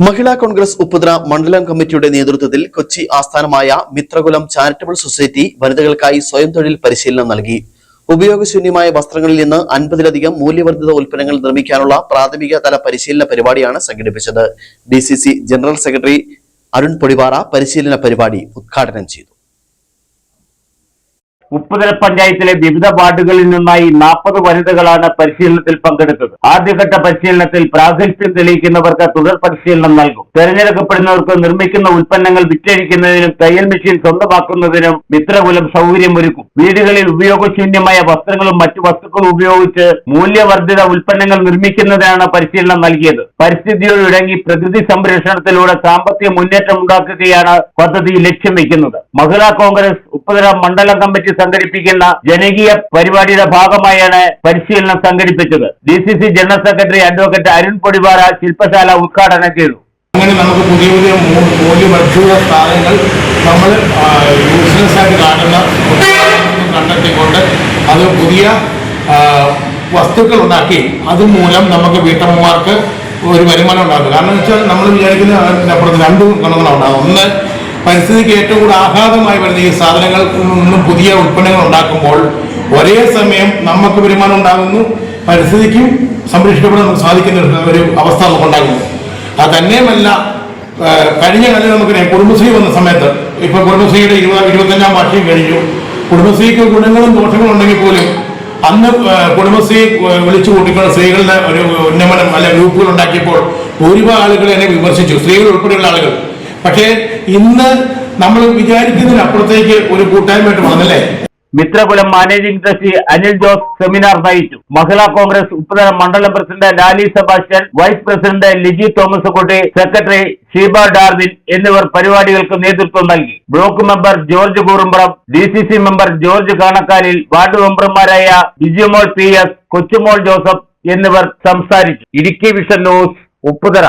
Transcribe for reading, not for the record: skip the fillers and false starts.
മഹിളാ കോൺഗ്രസ് ഉപ്പുതറ മണ്ഡലം കമ്മിറ്റിയുടെ നേതൃത്വത്തിൽ കൊച്ചി ആസ്ഥാനമായ മിത്രകുലം ചാരിറ്റബിൾ സൊസൈറ്റി വനിതകൾക്കായി സ്വയം തൊഴിൽ പരിശീലനം നൽകി. ഉപയോഗശൂന്യമായ വസ്ത്രങ്ങളിൽ നിന്ന് 50-ലധികം മൂല്യവർദ്ധിത ഉൽപ്പന്നങ്ങൾ നിർമ്മിക്കാനുള്ള പ്രാഥമിക തല പരിശീലന പരിപാടിയാണ് സംഘടിപ്പിച്ചത്. DCC general secretary Arun Podippara പരിശീലന പരിപാടി ഉദ്ഘാടനം ചെയ്തു. ഉപ്പുതറ പഞ്ചായത്തിലെ വിവിധ വാർഡുകളിൽ നിന്നായി 40 വനിതകളാണ് പരിശീലനത്തിൽ പങ്കെടുത്തത്. ആദ്യഘട്ട പരിശീലനത്തിൽ പ്രാഗൽഭ്യം തെളിയിക്കുന്നവർക്ക് തുടർ പരിശീലനം നൽകും. തെരഞ്ഞെടുക്കപ്പെടുന്നവർക്ക് നിർമ്മിക്കുന്ന ഉൽപ്പന്നങ്ങൾ വിറ്റഴിക്കുന്നതിനും തയ്യൽ മെഷീൻ സ്വന്തമാക്കുന്നതിനും മിത്രകുലം സൗകര്യമൊരുക്കും. വീടുകളിൽ ഉപയോഗശൂന്യമായ വസ്ത്രങ്ങളും മറ്റു വസ്തുക്കളും ഉപയോഗിച്ച് മൂല്യവർദ്ധിത ഉൽപ്പന്നങ്ങൾ നിർമ്മിക്കുന്നതിനാണ് പരിശീലനം നൽകിയത്. പരിസ്ഥിതിയോട് ഇണങ്ങി പ്രകൃതി സംരക്ഷണത്തിലൂടെ സാമ്പത്തിക മുന്നേറ്റം ഉണ്ടാക്കുകയാണ് പദ്ധതി ലക്ഷ്യം വയ്ക്കുന്നത്. മഹിളാ കോൺഗ്രസ് ഉപ്പുതറ മണ്ഡലം കമ്മിറ്റി സംഘടിപ്പിക്കുന്ന ജനകീയ പരിപാടിയുടെ ഭാഗമായാണ് പരിശീലനം സംഘടിപ്പിച്ചത്. DCC general secretary advocate Arun Podippara ശില്പശാല ഉദ്ഘാടനം ചെയ്തു. അങ്ങനെ നമുക്ക് പുതിയ പുതിയ മൂല്യവർദ്ധിത സാധനങ്ങൾ നമ്മൾ യൂസ്ലെസ്സായിട്ട് കാണുന്ന കണ്ടെത്തിക്കൊണ്ട് അത് പുതിയ വസ്തുക്കൾ ഉണ്ടാക്കി അതുമൂലം നമുക്ക് വീട്ടമ്മമാർക്ക് ഒരു വരുമാനം ഉണ്ടാക്കും. കാരണം എന്ന് വെച്ചാൽ നമ്മൾ വിചാരിക്കുന്ന അപ്പുറത്ത് 2 ഗുണങ്ങളുണ്ടാകും. ഒന്ന്, പരിസ്ഥിതിക്ക് ഏറ്റവും കൂടുതൽ ആഘാതമായി വരുന്ന ഈ സാധനങ്ങളിൽ നിന്നും പുതിയ ഉൽപ്പന്നങ്ങൾ ഉണ്ടാക്കുമ്പോൾ ഒരേ സമയം നമുക്ക് വരുമാനം ഉണ്ടാകുന്നു, പരിസ്ഥിതിക്കും സംരക്ഷിക്കപ്പെടാൻ സാധിക്കുന്ന ഒരു അവസ്ഥ നമുക്കുണ്ടാകുന്നു. അത് തന്നെയുമല്ല, കഴിഞ്ഞ കാലം നമുക്കറിയാം കുടുംബശ്രീ വന്ന സമയത്ത്, ഇപ്പൊ കുടുംബശ്രീയുടെ 25ാം വാർഷികം കഴിഞ്ഞു. കുടുംബശ്രീക്ക് ഗുണങ്ങളും ദോഷങ്ങളും ഉണ്ടെങ്കിൽ പോലും അന്ന് കുടുംബശ്രീ വിളിച്ചു കൂട്ടിക്കൊണ്ട് സ്ത്രീകളുടെ ഒരു ഉന്നമനം അല്ലെ ഗ്രൂപ്പുകൾ ഉണ്ടാക്കിയപ്പോൾ ഭൂരിഭാഗം ആളുകൾ എന്നെ വിമർശിച്ചു, സ്ത്രീകൾ ഉൾപ്പെടെയുള്ള ആളുകൾ. പക്ഷേ ഇന്ന് നമ്മൾ വിചാരിക്കുന്നതിനപ്പുറത്തേക്ക് ഒരു കൂട്ടായ്മയായിട്ട് വന്നല്ലേ. Mithrakulam managing trustee Anil Jose seminar നയിച്ചു. മഹിളാ കോൺഗ്രസ് ഉപ്പുതറ മണ്ഡലം president Lali Sebastian, vice president Liji Thomas Kutty, secretary Sheeba Darwin എന്നിവർ പരിപാടികൾക്ക് നേതൃത്വം നൽകി. Block member George Koorumpram, DCC member George കാണക്കാലിൽ, വാർഡ് മെമ്പർമാരായ വിജയമോൾ PS, കൊച്ചുമോൾ ജോസഫ് എന്നിവർ സംസാരിച്ചു. Idukki vision news, Upputhara.